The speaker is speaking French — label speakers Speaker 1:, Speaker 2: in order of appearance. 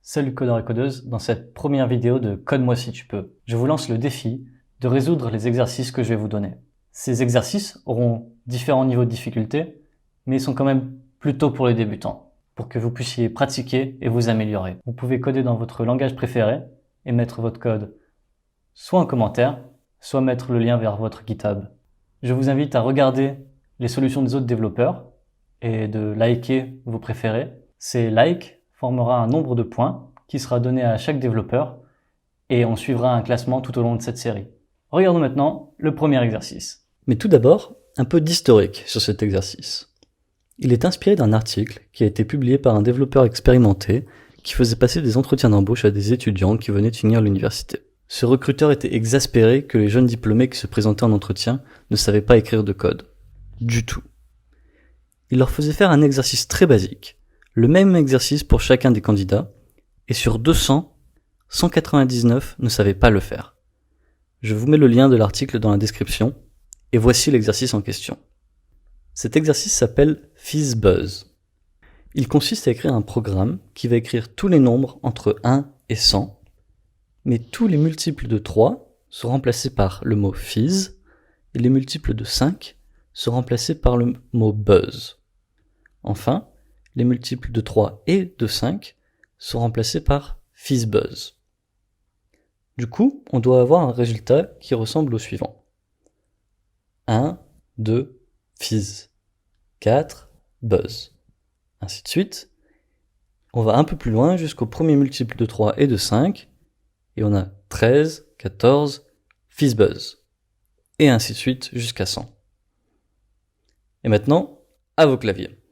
Speaker 1: Salut codeurs et codeuses, dans cette première vidéo de Code-moi si tu peux, je vous lance le défi de résoudre les exercices que je vais vous donner. Ces exercices auront différents niveaux de difficulté, mais ils sont quand même plutôt pour les débutants, pour que vous puissiez pratiquer et vous améliorer. Vous pouvez coder dans votre langage préféré et mettre votre code soit en commentaire, soit mettre le lien vers votre GitHub. Je vous invite à regarder les solutions des autres développeurs et de liker vos préférés. Ces likes formera un nombre de points qui sera donné à chaque développeur et on suivra un classement tout au long de cette série. Regardons maintenant le premier exercice. Mais tout d'abord, un peu d'historique sur cet exercice. Il est inspiré d'un article qui a été publié par un développeur expérimenté qui faisait passer des entretiens d'embauche à des étudiants qui venaient de finir l'université. Ce recruteur était exaspéré que les jeunes diplômés qui se présentaient en entretien ne savaient pas écrire de code. Du tout. Il leur faisait faire un exercice très basique, le même exercice pour chacun des candidats, et sur 200, 199 ne savaient pas le faire. Je vous mets le lien de l'article dans la description, et voici l'exercice en question. Cet exercice s'appelle FizzBuzz. Il consiste à écrire un programme qui va écrire tous les nombres entre 1 et 100, mais tous les multiples de 3 sont remplacés par le mot fizz, et les multiples de 5 sont remplacés par le mot buzz. Enfin, les multiples de 3 et de 5 sont remplacés par FizzBuzz. Du coup, on doit avoir un résultat qui ressemble au suivant. 1, 2, fizz. 4, buzz. Ainsi de suite. On va un peu plus loin jusqu'au premier multiple de 3 et de 5, et on a 13, 14, FizzBuzz. Et ainsi de suite jusqu'à 100. Et maintenant, à vos claviers.